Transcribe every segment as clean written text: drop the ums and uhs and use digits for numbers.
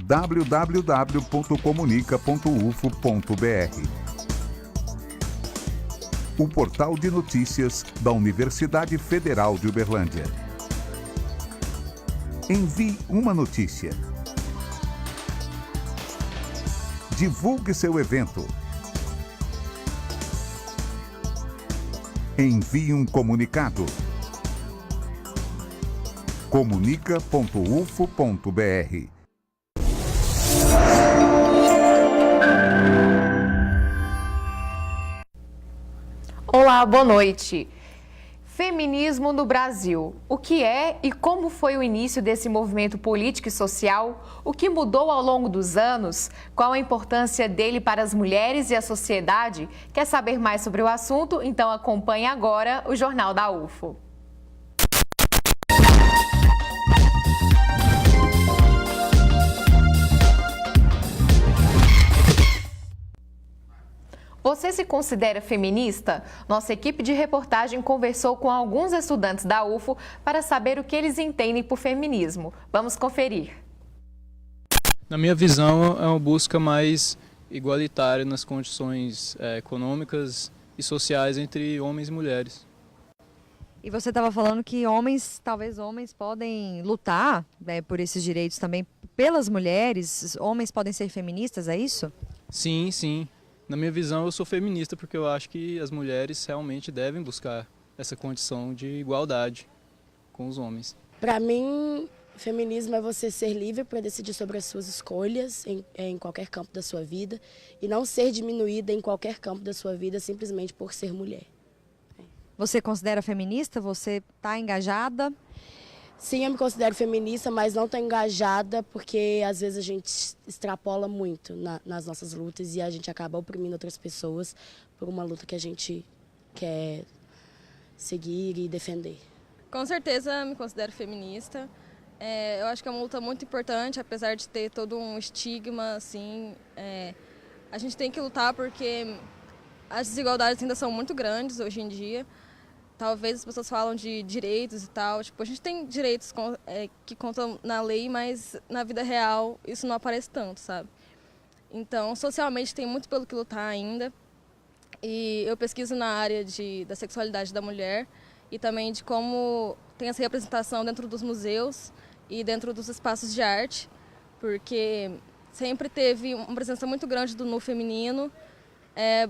www.comunica.ufo.br. O portal de notícias da Universidade Federal de Uberlândia. Envie uma notícia. Divulgue seu evento. Envie um comunicado. Comunica.ufo.br. Olá, boa noite. Feminismo no Brasil. O que é e como foi o início desse movimento político e social? O que mudou ao longo dos anos? Qual a importância dele para as mulheres e a sociedade? Quer saber mais sobre o assunto? Então acompanhe agora o Jornal da UFO. Você se considera feminista? Nossa equipe de reportagem conversou com alguns estudantes da UFO para saber o que eles entendem por feminismo. Vamos conferir. Na minha visão, é uma busca mais igualitária nas condições econômicas e sociais entre homens e mulheres. E você estava falando que talvez homens podem lutar por esses direitos também pelas mulheres, homens podem ser feministas, é isso? Sim, sim. Na minha visão, eu sou feminista porque eu acho que as mulheres realmente devem buscar essa condição de igualdade com os homens. Para mim, feminismo é você ser livre para decidir sobre as suas escolhas em qualquer campo da sua vida e não ser diminuída em qualquer campo da sua vida simplesmente por ser mulher. Você considera feminista? Você está engajada? Sim, eu me considero feminista, mas não estou engajada porque às vezes a gente extrapola muito nas nossas lutas e a gente acaba oprimindo outras pessoas por uma luta que a gente quer seguir e defender. Com certeza me considero feminista. Eu acho que é uma luta muito importante, apesar de ter todo um estigma, assim. A gente tem que lutar porque as desigualdades ainda são muito grandes hoje em dia. Talvez as pessoas falam de direitos e tal, tipo, a gente tem direitos que contam na lei, mas na vida real isso não aparece tanto, sabe? Então, socialmente tem muito pelo que lutar ainda. E eu pesquiso na área da sexualidade da mulher e também de como tem essa representação dentro dos museus e dentro dos espaços de arte, porque sempre teve uma presença muito grande do nu feminino,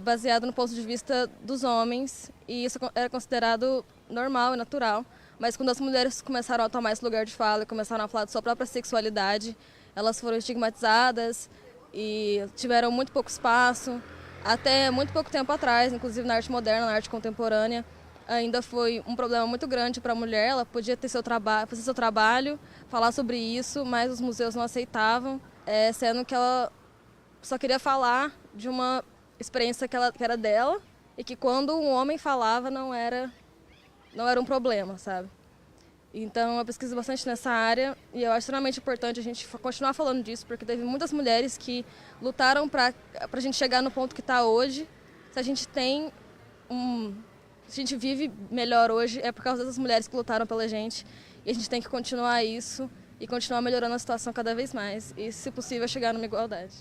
baseado no ponto de vista dos homens, e isso era considerado normal e natural. Mas quando as mulheres começaram a tomar esse lugar de fala e começaram a falar de sua própria sexualidade, elas foram estigmatizadas e tiveram muito pouco espaço. Até muito pouco tempo atrás, inclusive na arte moderna, na arte contemporânea, ainda foi um problema muito grande para a mulher. Ela podia ter fazer seu trabalho, falar sobre isso, mas os museus não aceitavam, sendo que ela só queria falar de uma experiência que era dela e que quando um homem falava não era um problema, sabe? Então eu pesquiso bastante nessa área e eu acho extremamente importante a gente continuar falando disso, porque teve muitas mulheres que lutaram para a gente chegar no ponto que está hoje. Se a gente se a gente vive melhor hoje é por causa dessas mulheres que lutaram pela gente, e a gente tem que continuar isso e continuar melhorando a situação cada vez mais e, se possível, chegar numa igualdade.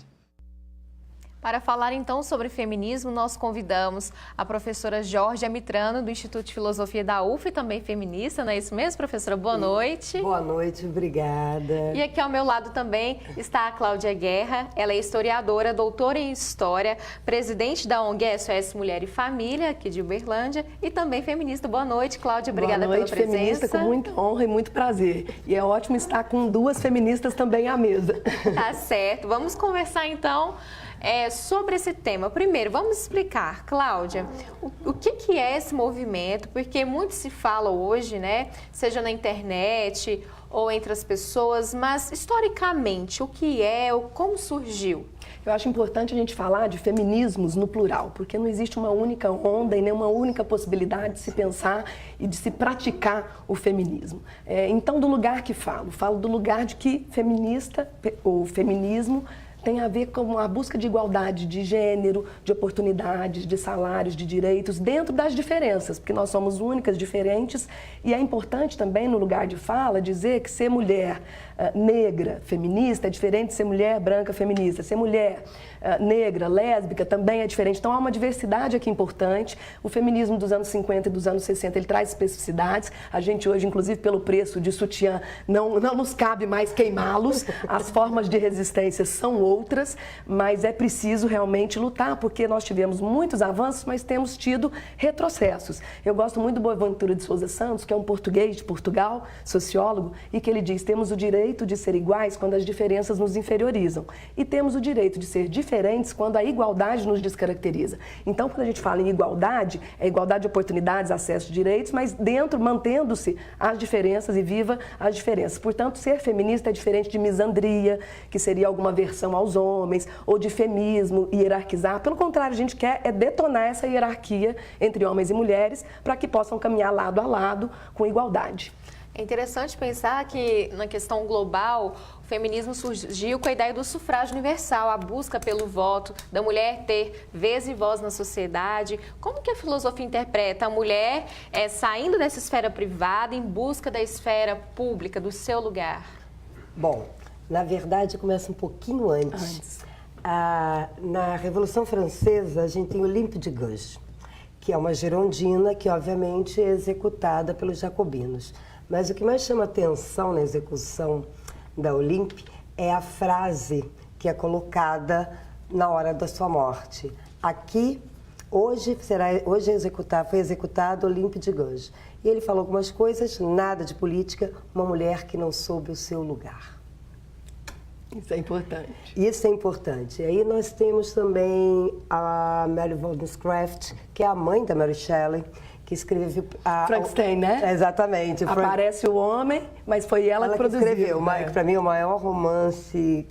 Para falar então sobre feminismo, nós convidamos a professora Georgia Mitrano, do Instituto de Filosofia da UF, e também feminista, não é isso mesmo, professora? Boa noite. Boa noite, obrigada. E aqui ao meu lado também está a Cláudia Guerra, ela é historiadora, doutora em História, presidente da ONG SOS Mulher e Família, aqui de Uberlândia, e também feminista. Boa noite, Cláudia, obrigada pela presença. Boa noite, feminista, com muita honra e muito prazer. E é ótimo estar com duas feministas também à mesa. Tá certo, vamos conversar então sobre esse tema. Primeiro, vamos explicar, Cláudia, o que é esse movimento, porque muito se fala hoje, né, seja na internet ou entre as pessoas, mas historicamente, o que é, como surgiu? Eu acho importante a gente falar de feminismos no plural, porque não existe uma única onda e nem uma única possibilidade de se pensar e de se praticar o feminismo. Então, do lugar que falo do lugar de que feminista ou feminismo tem a ver com a busca de igualdade de gênero, de oportunidades, de salários, de direitos, dentro das diferenças, porque nós somos únicas, diferentes, e é importante também, no lugar de fala, dizer que ser mulher negra, feminista, é diferente de ser mulher branca, feminista. Ser mulher negra, lésbica, também é diferente. Então, há uma diversidade aqui importante. O feminismo dos anos 50 e dos anos 60, ele traz especificidades. A gente hoje, inclusive, pelo preço de sutiã, não nos cabe mais queimá-los. As formas de resistência são outras, mas é preciso realmente lutar, porque nós tivemos muitos avanços, mas temos tido retrocessos. Eu gosto muito do Boaventura de Souza Santos, que é um português de Portugal, sociólogo, e que ele diz: temos o direito de ser iguais quando as diferenças nos inferiorizam, e temos o direito de ser diferentes quando a igualdade nos descaracteriza. Então, quando a gente fala em igualdade, é igualdade de oportunidades, acesso de direitos, mas dentro, mantendo-se as diferenças e viva as diferenças. Portanto, ser feminista é diferente de misandria, que seria alguma aversão aos homens, ou de feminismo, hierarquizar. Pelo contrário, a gente quer detonar essa hierarquia entre homens e mulheres para que possam caminhar lado a lado com igualdade. É interessante pensar que, na questão global, o feminismo surgiu com a ideia do sufrágio universal, a busca pelo voto, da mulher ter vez e voz na sociedade. Como que a filosofia interpreta a mulher saindo dessa esfera privada em busca da esfera pública, do seu lugar? Bom, na verdade, começa um pouquinho antes. Na Revolução Francesa, a gente tem Olympe de Gouges, que é uma girondina que, obviamente, é executada pelos jacobinos. Mas o que mais chama atenção na execução da Olympe é a frase que é colocada na hora da sua morte. Aqui, hoje foi executado Olympe de Gouges. E ele falou algumas coisas, nada de política, uma mulher que não soube o seu lugar. Isso é importante. Isso é importante. E aí nós temos também a Mary Wollstonecraft, que é a mãe da Mary Shelley, que escreveu... Frankenstein, né? Exatamente. Aparece o homem, mas foi ela que produziu. Escreveu. Para mim, o maior romance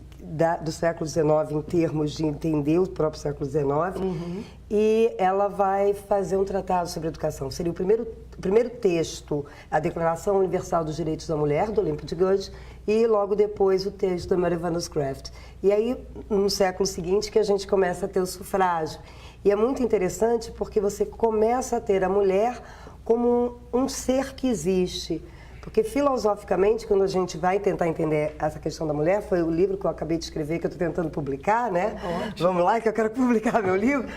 do século XIX, em termos de entender o próprio século XIX. Uhum. E ela vai fazer um tratado sobre educação. Seria o primeiro texto, a Declaração Universal dos Direitos da Mulher, do Olympe de Gouges, e logo depois o texto da Mary Wollstonecraft. E aí, no século seguinte, que a gente começa a ter o sufrágio. E é muito interessante porque você começa a ter a mulher como um ser que existe. Porque, filosoficamente, quando a gente vai tentar entender essa questão da mulher, foi o livro que eu acabei de escrever, que eu estou tentando publicar, né? Ótimo. Vamos lá, que eu quero publicar meu livro.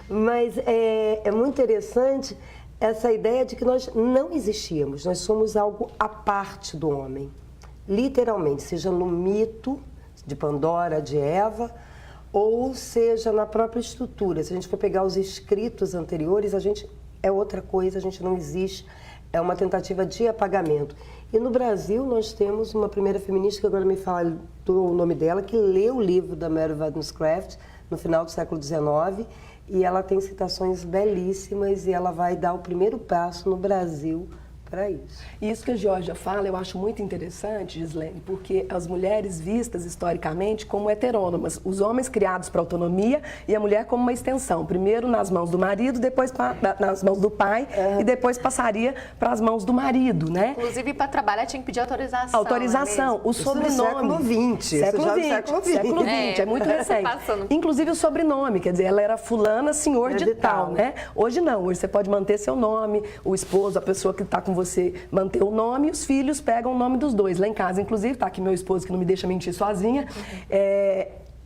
Mas é muito interessante essa ideia de que nós não existíamos, nós somos algo à parte do homem. Literalmente, seja no mito de Pandora, de Eva, ou seja na própria estrutura. Se a gente for pegar os escritos anteriores, a gente é outra coisa, a gente não existe, é uma tentativa de apagamento. E no Brasil nós temos uma primeira feminista, que agora me fala o nome dela, que leu o livro da Mary Wollstonecraft no final do século XIX, e ela tem citações belíssimas e ela vai dar o primeiro passo no Brasil para isso. Isso que a Georgia fala, eu acho muito interessante, Gislene, porque as mulheres vistas historicamente como heterônomas, os homens criados para autonomia e a mulher como uma extensão, primeiro nas mãos do marido, depois nas mãos do pai e depois passaria para as mãos do marido, né? Inclusive, para trabalhar tinha que pedir autorização. Autorização, o sobrenome. Século XX. Século XX, é muito recente. Inclusive o sobrenome, quer dizer, ela era fulana, senhor de tal, né? Hoje não, hoje você pode manter seu nome, o esposo, a pessoa que está com você manter o nome, e os filhos pegam o nome dos dois. Lá em casa, inclusive, está aqui meu esposo, que não me deixa mentir sozinha,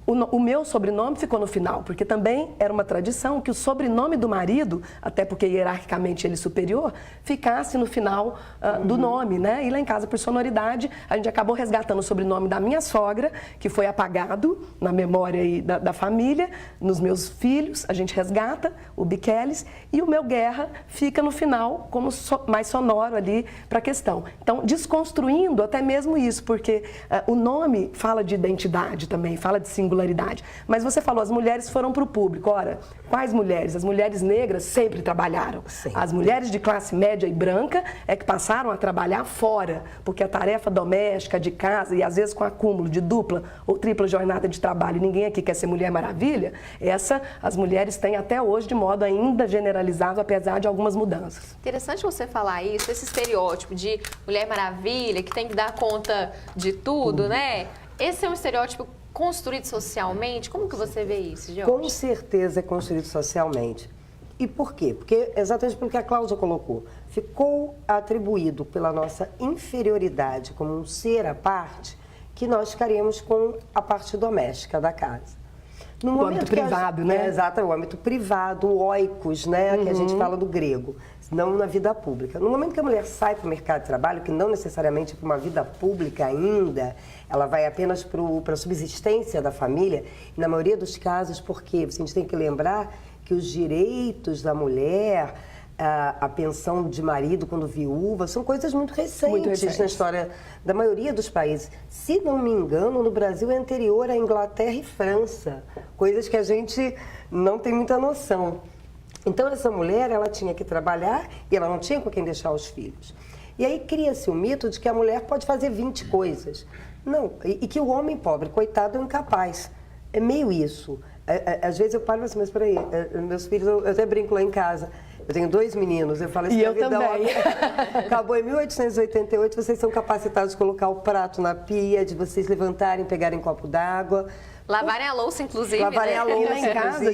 o meu sobrenome ficou no final, porque também era uma tradição que o sobrenome do marido, até porque hierarquicamente ele é superior, ficasse no final do nome, né? E lá em casa, por sonoridade, a gente acabou resgatando o sobrenome da minha sogra, que foi apagado na memória aí da família, nos meus filhos, a gente resgata o Biqueles, e o meu Guerra fica no final como mais sonoro ali para a questão. Então, desconstruindo até mesmo isso, porque o nome fala de identidade também, fala de singularidade. Mas você falou, as mulheres foram para o público. Ora, quais mulheres? As mulheres negras sempre trabalharam. Sim. As mulheres de classe média e branca é que passaram a trabalhar fora, porque a tarefa doméstica, de casa, e às vezes com acúmulo de dupla ou tripla jornada de trabalho, ninguém aqui quer ser Mulher Maravilha, as mulheres têm até hoje de modo ainda generalizado, apesar de algumas mudanças. Interessante você falar isso, esse estereótipo de Mulher Maravilha, que tem que dar conta de tudo, né? Esse é um estereótipo construído socialmente? Como que você vê isso, Jorge? Com certeza é construído socialmente. E por quê? Porque exatamente pelo que a Cláudia colocou. Ficou atribuído pela nossa inferioridade como um ser à parte que nós ficaríamos com a parte doméstica da casa. No o âmbito privado, né? Exato, o âmbito privado, o oikos, né? Que a gente fala do grego, não na vida pública. No momento que a mulher sai para o mercado de trabalho, que não necessariamente para uma vida pública ainda, ela vai apenas para a subsistência da família, e na maioria dos casos, porque a gente tem que lembrar que os direitos da mulher, a pensão de marido quando viúva, são coisas muito recentes na história da maioria dos países. Se não me engano, no Brasil é anterior à Inglaterra e França, coisas que a gente não tem muita noção. Então essa mulher, ela tinha que trabalhar e ela não tinha com quem deixar os filhos. E aí cria-se o mito de que a mulher pode fazer 20 coisas. Não, e que o homem pobre, coitado, é incapaz. É meio isso. Às vezes eu paro assim, mas peraí, meus filhos, eu até brinco lá em casa. Eu tenho 2 meninos, eu falo assim, e eu também. Acabou em 1888, vocês são capacitados de colocar o prato na pia, de vocês levantarem, pegarem copo d'água. Lavarem a louça, inclusive. Lavarem a louça, lá em casa,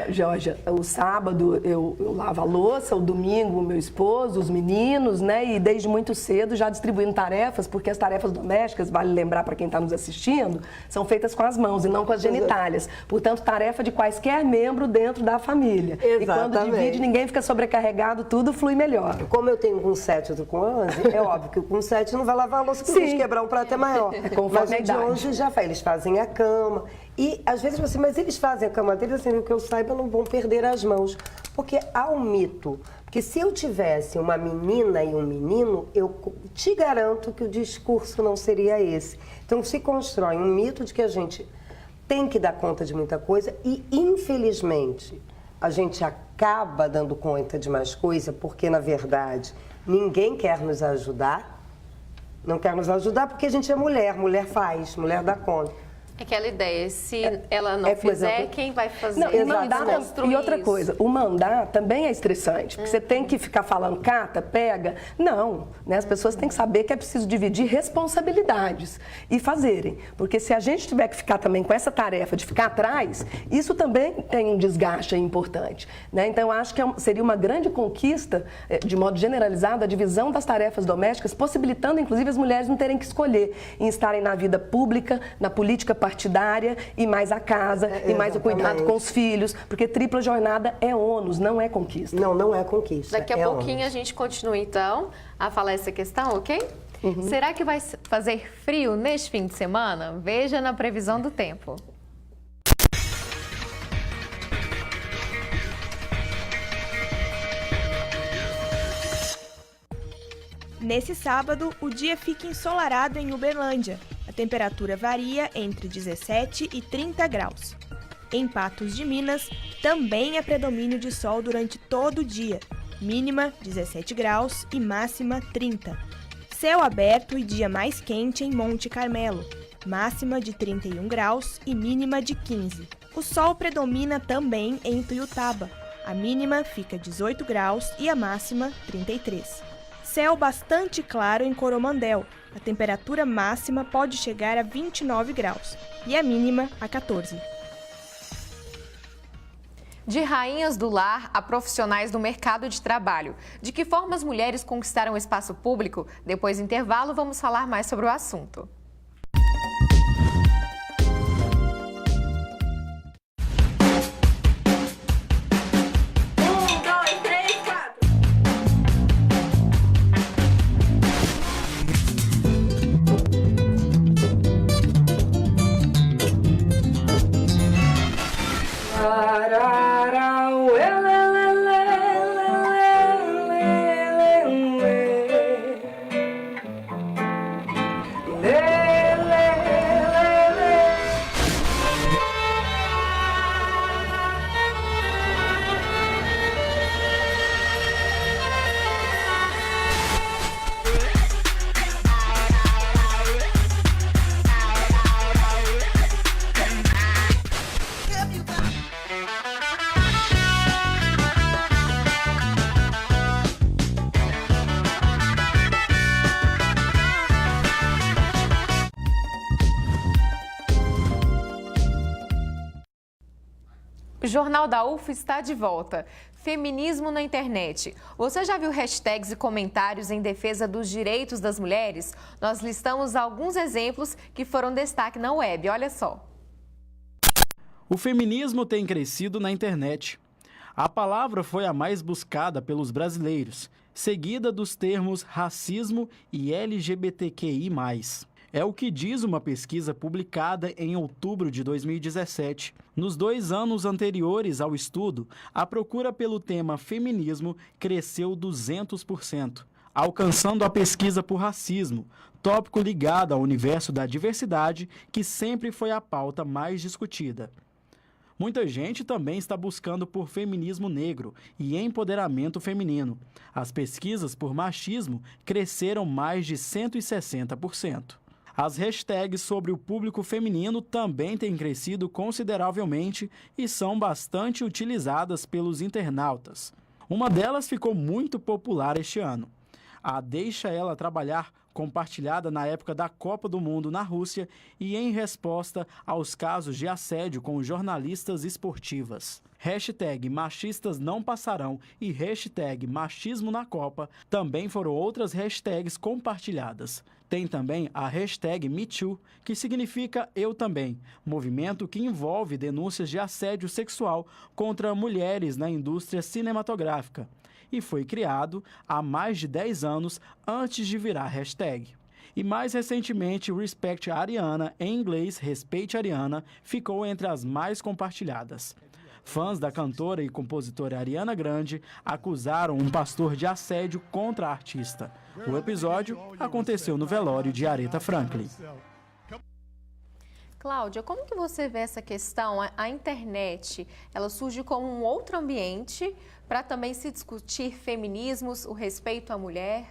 Georgia, o sábado eu lavo a louça, o domingo o meu esposo, os meninos, né? E desde muito cedo já distribuindo tarefas, porque as tarefas domésticas, vale lembrar para quem está nos assistindo, são feitas com as mãos e não com as genitálias. Portanto, tarefa de quaisquer membro dentro da família. Exatamente. E quando divide, ninguém fica sobrecarregado, tudo flui melhor. Como eu tenho com 7 e outro com 11, é óbvio que o com 7 não vai lavar a louça, porque se quebrar um prato é maior. Mas o de 11 já faz, eles fazem a cama. E às vezes você, mas eles fazem a cama deles, assim, o que eu saiba, não vão perder as mãos. Porque há um mito. Porque se eu tivesse uma menina e um menino, eu te garanto que o discurso não seria esse. Então se constrói um mito de que a gente tem que dar conta de muita coisa e, infelizmente, a gente acaba dando conta de mais coisa porque, na verdade, ninguém quer nos ajudar. Não quer nos ajudar porque a gente é mulher, mulher faz, mulher dá conta. Aquela ideia, se ela não fizer, quem vai fazer? Não, e outra coisa, o mandar também é estressante, porque você tem que ficar falando, cata, pega. Não, né? As pessoas têm que saber que é preciso dividir responsabilidades e fazerem. Porque se a gente tiver que ficar também com essa tarefa de ficar atrás, isso também tem um desgaste importante. Né? Então, eu acho que seria uma grande conquista, de modo generalizado, a divisão das tarefas domésticas, possibilitando, inclusive, as mulheres não terem que escolher em estarem na vida pública, na política partidária e mais a casa, e mais o cuidado com os filhos, porque tripla jornada é ônus, não é conquista. Não, não é conquista. Daqui a pouquinho a gente continua, então, a falar essa questão, ok? Será que vai fazer frio neste fim de semana? Veja na previsão do tempo. Nesse sábado, o dia fica ensolarado em Uberlândia. A temperatura varia entre 17 e 30 graus. Em Patos de Minas, também há predomínio de sol durante todo o dia. Mínima 17 graus e máxima 30. Céu aberto e dia mais quente em Monte Carmelo. Máxima de 31 graus e mínima de 15. O sol predomina também em Tuiutaba. A mínima fica 18 graus e a máxima 33. Céu bastante claro em Coromandel. A temperatura máxima pode chegar a 29 graus e a mínima a 14. De rainhas do lar a profissionais do mercado de trabalho. De que forma as mulheres conquistaram o espaço público? Depois do intervalo, vamos falar mais sobre o assunto. Hey! Jornal da UFO está de volta. Feminismo na internet. Você já viu hashtags e comentários em defesa dos direitos das mulheres? Nós listamos alguns exemplos que foram destaque na web. Olha só. O feminismo tem crescido na internet. A palavra foi a mais buscada pelos brasileiros, seguida dos termos racismo e LGBTQI+. É o que diz uma pesquisa publicada em outubro de 2017. Nos 2 anos anteriores ao estudo, a procura pelo tema feminismo cresceu 200%, alcançando a pesquisa por racismo, tópico ligado ao universo da diversidade, que sempre foi a pauta mais discutida. Muita gente também está buscando por feminismo negro e empoderamento feminino. As pesquisas por machismo cresceram mais de 160%. As hashtags sobre o público feminino também têm crescido consideravelmente e são bastante utilizadas pelos internautas. Uma delas ficou muito popular este ano. A Deixa Ela Trabalhar, compartilhada na época da Copa do Mundo na Rússia e em resposta aos casos de assédio com jornalistas esportivas. Hashtag machistas não passarão e hashtag machismo na Copa também foram outras hashtags compartilhadas. Tem também a hashtag MeToo, que significa Eu Também, movimento que envolve denúncias de assédio sexual contra mulheres na indústria cinematográfica e foi criado há mais de 10 anos antes de virar hashtag. E mais recentemente, o Respect Ariana, em inglês Respeite Ariana, ficou entre as mais compartilhadas. Fãs da cantora e compositora Ariana Grande acusaram um pastor de assédio contra a artista. O episódio aconteceu no velório de Aretha Franklin. Cláudia, como que você vê essa questão? A internet, ela surge como um outro ambiente para também se discutir feminismos, o respeito à mulher?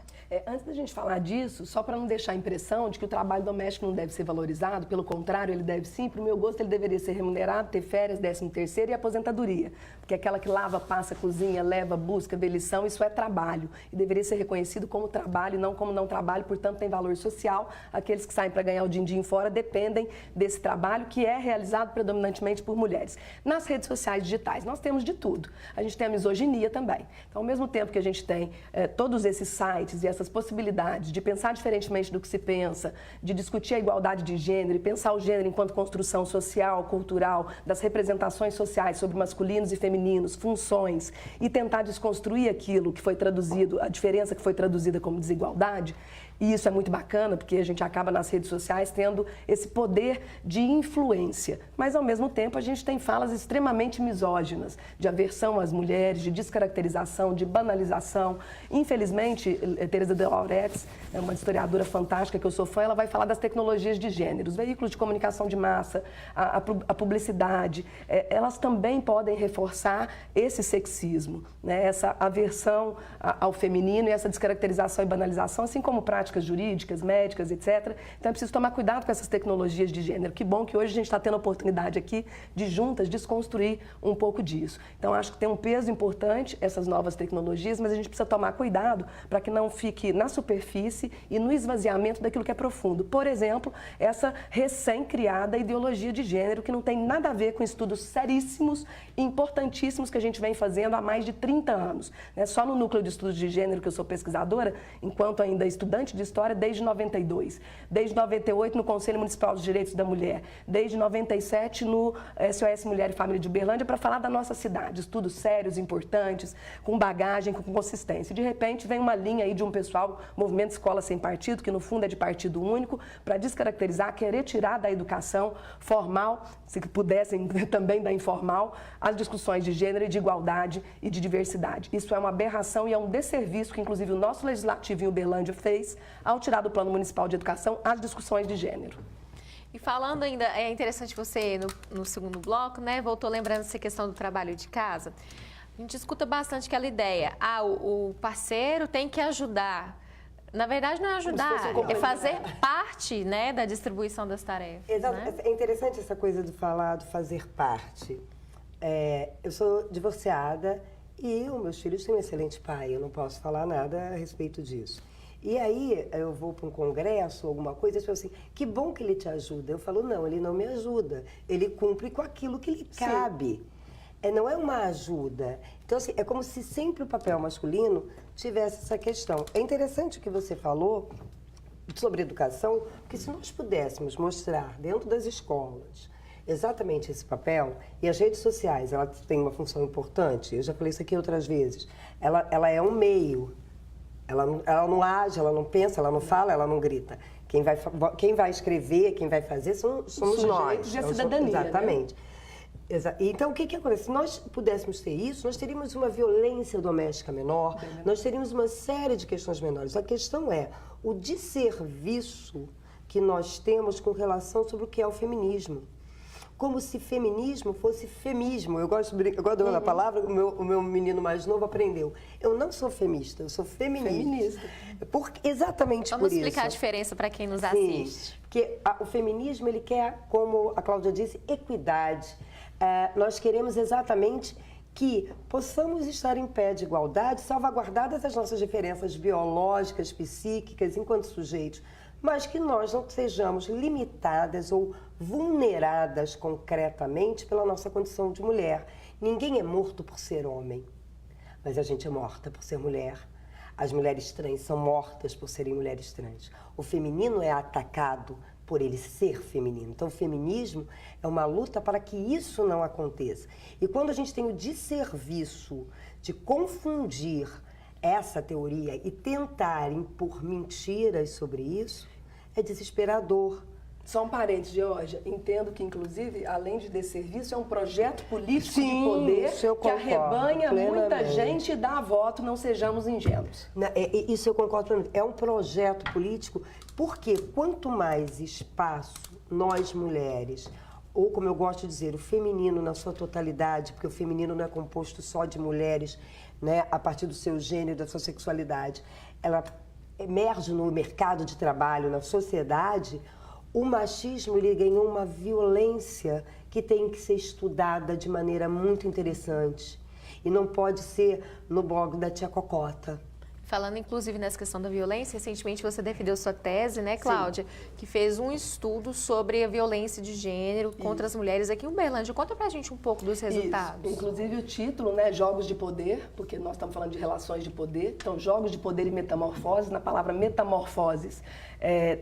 Antes da gente falar disso, só para não deixar a impressão de que o trabalho doméstico não deve ser valorizado, pelo contrário, ele deve sim, para o meu gosto, ele deveria ser remunerado, ter férias, 13º e aposentadoria. Porque aquela que lava, passa, cozinha, leva, busca, vê lição, isso é trabalho. E deveria ser reconhecido como trabalho e não como não trabalho, portanto tem valor social. Aqueles que saem para ganhar o din-din fora dependem desse trabalho que é realizado predominantemente por mulheres. Nas redes sociais digitais, nós temos de tudo. A gente tem a misoginia também. Então, ao mesmo tempo que a gente tem todos esses sites e essas possibilidades de pensar diferentemente do que se pensa, de discutir a igualdade de gênero e pensar o gênero enquanto construção social, cultural, das representações sociais sobre masculinos e femininos, funções, e tentar desconstruir aquilo que foi traduzido, a diferença que foi traduzida como desigualdade. E isso é muito bacana, porque a gente acaba nas redes sociais tendo esse poder de influência. Mas, ao mesmo tempo, a gente tem falas extremamente misóginas, de aversão às mulheres, de descaracterização, de banalização. Infelizmente, Teresa de Lauretis, é uma historiadora fantástica que eu sou fã, ela vai falar das tecnologias de gênero. Os veículos de comunicação de massa, a publicidade, elas também podem reforçar esse sexismo, né? Essa aversão ao feminino e essa descaracterização e banalização, assim como práticas jurídicas, médicas, etc. Então é preciso tomar cuidado com essas tecnologias de gênero. Que bom que hoje a gente está tendo a oportunidade aqui de juntas desconstruir um pouco disso. Então acho que tem um peso importante essas novas tecnologias, mas a gente precisa tomar cuidado para que não fique na superfície e no esvaziamento daquilo que é profundo. Por exemplo, essa recém-criada ideologia de gênero que não tem nada a ver com estudos seríssimos e importantíssimos que a gente vem fazendo há mais de 30 anos. Só no núcleo de estudos de gênero que eu sou pesquisadora, enquanto ainda estudante de história, desde 92, desde 98 no Conselho Municipal dos Direitos da Mulher, desde 97 no SOS Mulher e Família de Uberlândia, para falar da nossa cidade, estudos sérios, importantes, com bagagem, com consistência. De repente vem uma linha aí de um pessoal, Movimento Escola Sem Partido, que no fundo é de partido único, para descaracterizar, querer tirar da educação formal, se pudessem também da informal, as discussões de gênero e de igualdade e de diversidade. Isso é uma aberração e é um desserviço que inclusive o nosso legislativo em Uberlândia fez ao tirar do Plano Municipal de Educação as discussões de gênero. E falando ainda, é interessante você, no segundo bloco, né, voltou lembrando essa questão do trabalho de casa. A gente escuta bastante aquela ideia, o parceiro tem que ajudar. Na verdade, não é ajudar, é fazer parte, né, da distribuição das tarefas. Exato. Né? É interessante essa coisa do falar, do fazer parte. Eu sou divorciada e os meus filhos têm um excelente pai, eu não posso falar nada a respeito disso. E aí eu vou para um congresso, alguma coisa, e as pessoas assim, que bom que ele te ajuda. Eu falo, não, ele não me ajuda, ele cumpre com aquilo que lhe cabe. não é uma ajuda. Então, assim, é como se sempre o papel masculino tivesse essa questão. É interessante o que você falou sobre educação, porque se nós pudéssemos mostrar dentro das escolas exatamente esse papel, e as redes sociais, ela tem uma função importante, eu já falei isso aqui outras vezes, ela é um meio, ela não age, ela não pensa, ela não fala, ela não grita. Quem vai escrever, quem vai fazer somos nós. E a cidadania, exatamente. Né? Então, o que acontece? Se nós pudéssemos ter isso, nós teríamos uma violência doméstica menor, nós teríamos uma série de questões menores. A questão é o desserviço que nós temos com relação sobre o que é o feminismo. Como se feminismo fosse femismo. Eu gosto da palavra, o meu menino mais novo aprendeu. Eu não sou femista, eu sou feminista. Exatamente por isso. Vamos explicar a diferença para quem nos assiste. Porque o feminismo, ele quer, como a Cláudia disse, equidade. Nós queremos exatamente que possamos estar em pé de igualdade, salvaguardadas as nossas diferenças biológicas, psíquicas, enquanto sujeitos, mas que nós não sejamos limitadas ou vulneradas concretamente pela nossa condição de mulher. Ninguém é morto por ser homem, mas a gente é morta por ser mulher. As mulheres trans são mortas por serem mulheres trans. O feminino é atacado por ele ser feminino. Então, o feminismo é uma luta para que isso não aconteça. E quando a gente tem o desserviço de confundir essa teoria e tentar impor mentiras sobre isso, é desesperador. Só um parênteses, Georgia. Entendo que, inclusive, além de desserviço, é um projeto político de poder que arrebanha muita gente e dá voto, não sejamos ingênuos. Isso eu concordo plenamente. É um projeto político porque quanto mais espaço nós, mulheres, ou como eu gosto de dizer, o feminino na sua totalidade, porque o feminino não é composto só de mulheres, né, a partir do seu gênero, da sua sexualidade, ela emerge no mercado de trabalho, na sociedade. O machismo, ele ganhou uma violência que tem que ser estudada de maneira muito interessante. E não pode ser no blog da tia Cocota. Falando, inclusive, nessa questão da violência, recentemente você defendeu sua tese, né, Cláudia? Sim. Que fez um estudo sobre a violência de gênero contra as mulheres aqui em Uberlândia. Conta pra gente um pouco dos resultados. Isso. Inclusive o título, né, Jogos de Poder, porque nós estamos falando de relações de poder. Então, Jogos de Poder e Metamorfoses. Na palavra metamorfoses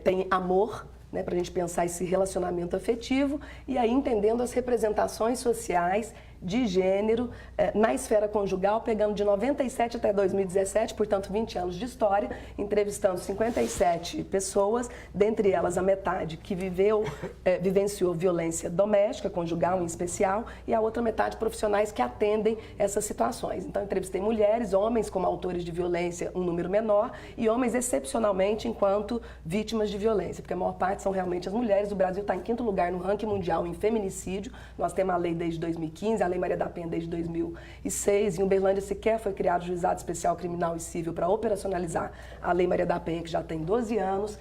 tem amor, né, para a gente pensar esse relacionamento afetivo, e aí entendendo as representações sociais de gênero na esfera conjugal, pegando de 97 até 2017, portanto 20 anos de história, entrevistando 57 pessoas, dentre elas a metade que vivenciou violência doméstica, conjugal em especial, e a outra metade profissionais que atendem essas situações. Então entrevistei mulheres, homens como autores de violência, um número menor, e homens excepcionalmente enquanto vítimas de violência, porque a maior parte são realmente as mulheres. O Brasil está em 5º lugar no ranking mundial em feminicídio. Nós temos a lei desde 2015, a Lei Maria da Penha desde 2006. Em Uberlândia sequer foi criado o Juizado Especial Criminal e Civil para operacionalizar a Lei Maria da Penha, que já tem 12 anos.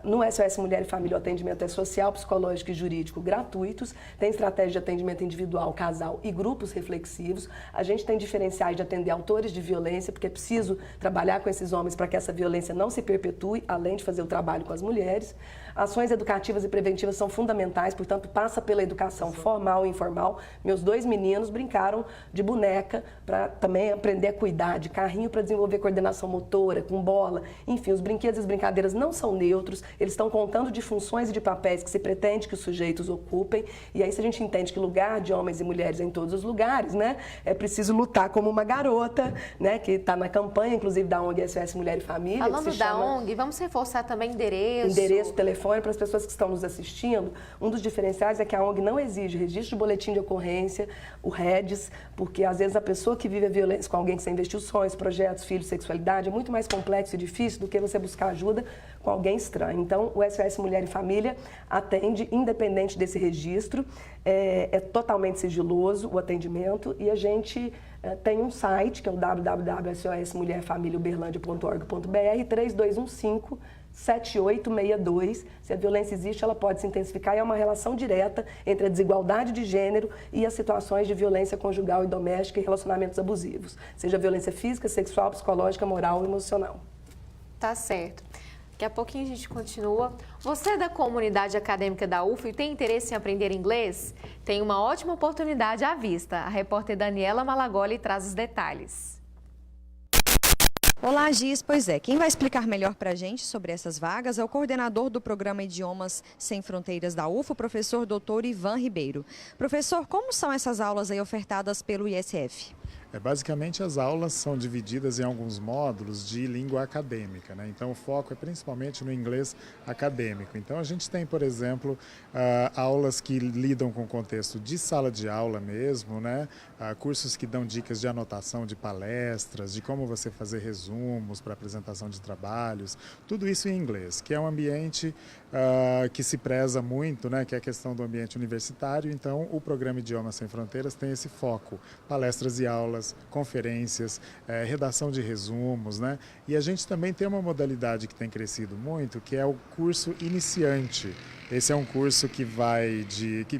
No SOS Mulher e Família, o atendimento é social, psicológico e jurídico gratuitos. Tem estratégia de atendimento individual, casal e grupos reflexivos. A gente tem diferenciais de atender autores de violência, porque é preciso trabalhar com esses homens para que essa violência não se perpetue, além de fazer o trabalho com as mulheres. Ações educativas e preventivas são fundamentais, portanto, passa pela educação formal e informal. Meus 2 meninos brincaram de boneca para também aprender a cuidar, de carrinho para desenvolver coordenação motora, com bola. Enfim, os brinquedos e as brincadeiras não são neutros, eles estão contando de funções e de papéis que se pretende que os sujeitos ocupem. E aí, se a gente entende que lugar de homens e mulheres é em todos os lugares, né, é preciso lutar como uma garota, né, que está na campanha, inclusive, da ONG SOS Mulher e Família. Falando da ONG, vamos reforçar também endereço, telefone, para as pessoas que estão nos assistindo. Um dos diferenciais é que a ONG não exige registro de boletim de ocorrência, o REDS, porque às vezes a pessoa que vive a violência com alguém que você investiu sonhos, projetos, filhos, sexualidade, é muito mais complexo e difícil do que você buscar ajuda com alguém estranho. Então, o SOS Mulher e Família atende independente desse registro, é totalmente sigiloso o atendimento, e a gente tem um site que é o www.sosmulherfamiliauberlandia.org.br 3215-7862. Se a violência existe, ela pode se intensificar, e é uma relação direta entre a desigualdade de gênero e as situações de violência conjugal e doméstica e relacionamentos abusivos, seja violência física, sexual, psicológica, moral ou emocional. Tá certo. Daqui a pouquinho a gente continua. Você é da comunidade acadêmica da UF e tem interesse em aprender inglês? Tem uma ótima oportunidade à vista. A repórter Daniela Malagoli traz os detalhes. Olá, Giz. Pois é, quem vai explicar melhor para a gente sobre essas vagas é o coordenador do programa Idiomas Sem Fronteiras da UF, o professor Dr. Ivan Ribeiro. Professor, como são essas aulas aí ofertadas pelo ISF? Basicamente, as aulas são divididas em alguns módulos de língua acadêmica, né? Então, o foco é principalmente no inglês acadêmico. Então, a gente tem, por exemplo, aulas que lidam com o contexto de sala de aula mesmo, né? Cursos que dão dicas de anotação de palestras, de como você fazer resumos para apresentação de trabalhos, tudo isso em inglês, que é um ambiente que se preza muito, né? Que é a questão do ambiente universitário. Então, o programa Idiomas Sem Fronteiras tem esse foco, palestras e aulas, conferências, redação de resumos, né? E a gente também tem uma modalidade que tem crescido muito, que é o curso iniciante. Esse é um curso que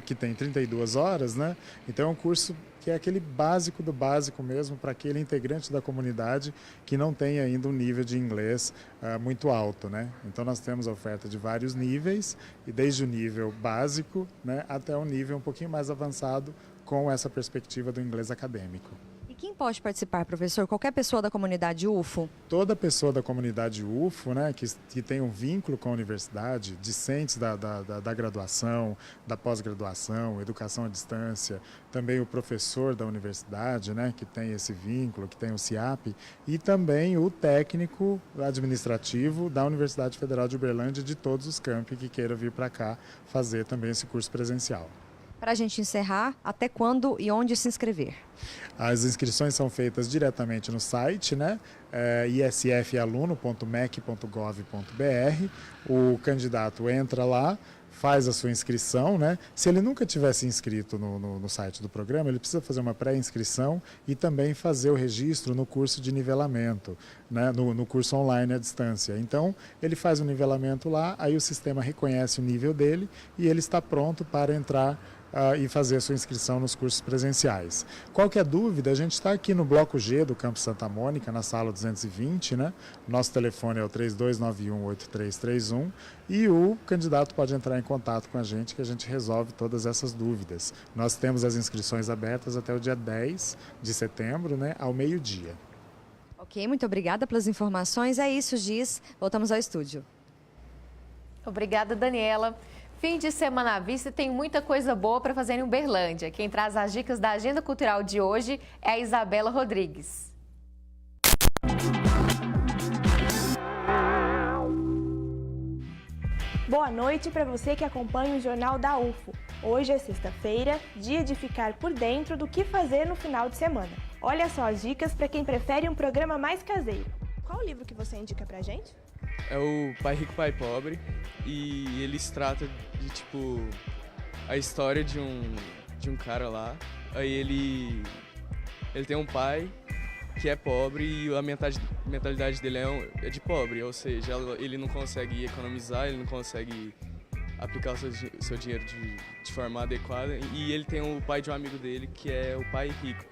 que tem 32 horas, né? Então é um curso que é aquele básico do básico mesmo para aquele integrante da comunidade que não tem ainda um nível de inglês muito alto, né? Então nós temos a oferta de vários níveis, e desde o nível básico, né, até um nível um pouquinho mais avançado com essa perspectiva do inglês acadêmico. E quem pode participar, professor? Qualquer pessoa da comunidade UFO? Toda pessoa da comunidade UFO, né, que tem um vínculo com a universidade, discentes da graduação, da pós-graduação, educação à distância, também o professor da universidade, né, que tem esse vínculo, que tem o CIAP, e também o técnico administrativo da Universidade Federal de Uberlândia, de todos os campi que queira vir para cá fazer também esse curso presencial. Para a gente encerrar, até quando e onde se inscrever? As inscrições são feitas diretamente no site, né? isfaluno.mec.gov.br. O candidato entra lá, faz a sua inscrição, né? Se ele nunca tivesse inscrito no site do programa, ele precisa fazer uma pré-inscrição e também fazer o registro no curso de nivelamento, né? No curso online à distância. Então, ele faz o nivelamento lá, aí o sistema reconhece o nível dele e ele está pronto para entrar e fazer a sua inscrição nos cursos presenciais. Qualquer dúvida, a gente está aqui no Bloco G do Campus Santa Mônica, na sala 220, né? Nosso telefone é o 3291-8331 e o candidato pode entrar em contato com a gente que a gente resolve todas essas dúvidas. Nós temos as inscrições abertas até o dia 10 de setembro, né? Ao meio-dia. Ok, muito obrigada pelas informações. É isso, Giz. Voltamos ao estúdio. Obrigada, Daniela. Fim de semana à vista, tem muita coisa boa para fazer em Uberlândia. Quem traz as dicas da agenda cultural de hoje é a Isabela Rodrigues. Boa noite para você que acompanha o Jornal da UFO. Hoje é sexta-feira, dia de ficar por dentro do que fazer no final de semana. Olha só as dicas para quem prefere um programa mais caseiro. Qual o livro que você indica pra gente? É o Pai Rico, Pai Pobre, e eles tratam de, tipo, a história de um cara lá. Aí ele tem um pai que é pobre e a mentalidade dele é de pobre, ou seja, ele não consegue economizar, ele não consegue aplicar o seu dinheiro de forma adequada. E ele tem o pai de um amigo dele, que é o pai rico,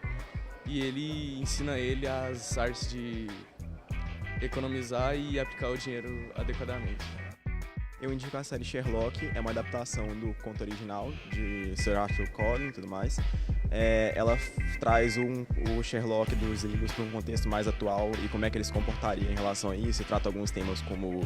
e ele ensina ele as artes de economizar e aplicar o dinheiro adequadamente. Eu indico a série Sherlock, é uma adaptação do conto original de Sir Arthur Conan e tudo mais. Ela traz o Sherlock dos livros para um contexto mais atual e como é que ele se comportaria em relação a isso, e trata alguns temas como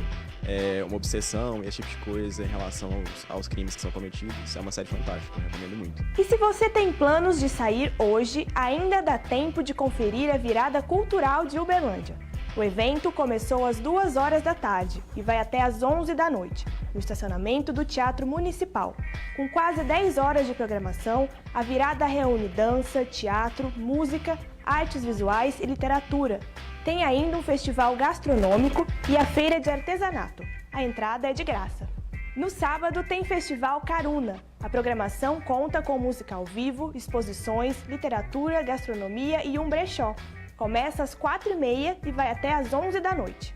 uma obsessão e esse tipo de coisa em relação aos crimes que são cometidos. É uma série fantástica, eu recomendo muito. E se você tem planos de sair hoje, ainda dá tempo de conferir a virada cultural de Uberlândia. O evento começou às 2 horas da tarde e vai até às 11 da noite, no estacionamento do Teatro Municipal. Com quase 10 horas de programação, a virada reúne dança, teatro, música, artes visuais e literatura. Tem ainda um festival gastronômico e a feira de artesanato. A entrada é de graça. No sábado tem Festival Caruna. A programação conta com música ao vivo, exposições, literatura, gastronomia e um brechó. Começa às 4h30 e vai até às 11 da noite.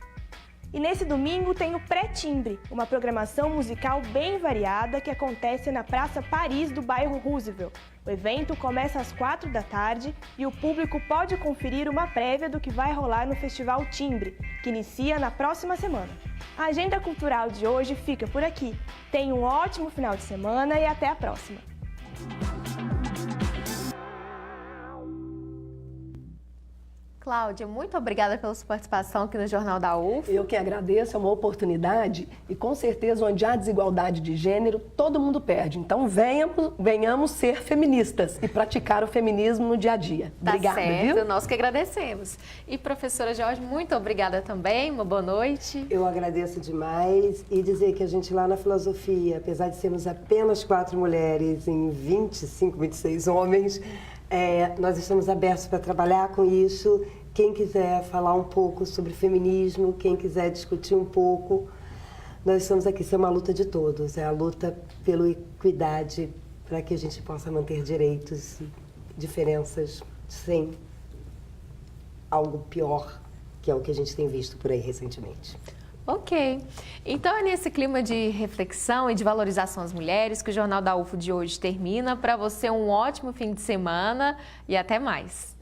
E nesse domingo tem o Pré-Timbre, uma programação musical bem variada que acontece na Praça Paris do bairro Roosevelt. O evento começa às 4 da tarde e o público pode conferir uma prévia do que vai rolar no Festival Timbre, que inicia na próxima semana. A agenda cultural de hoje fica por aqui. Tenha um ótimo final de semana e até a próxima! Cláudia, muito obrigada pela sua participação aqui no Jornal da UF. Eu que agradeço, é uma oportunidade e com certeza onde há desigualdade de gênero, todo mundo perde. Então venhamos ser feministas e praticar o feminismo no dia a dia. Obrigada, certo, viu? Nós que agradecemos. E professora Jorge, muito obrigada também, uma boa noite. Eu agradeço demais e dizer que a gente lá na filosofia, apesar de sermos apenas 4 mulheres em 25, 26 homens, nós estamos abertos para trabalhar com isso. Quem quiser falar um pouco sobre feminismo, quem quiser discutir um pouco, nós estamos aqui. Isso é uma luta de todos, é a luta pela equidade, para que a gente possa manter direitos e diferenças sem algo pior, que é o que a gente tem visto por aí recentemente. Ok. Então é nesse clima de reflexão e de valorização às mulheres que o Jornal da UFO de hoje termina. Para você, um ótimo fim de semana e até mais.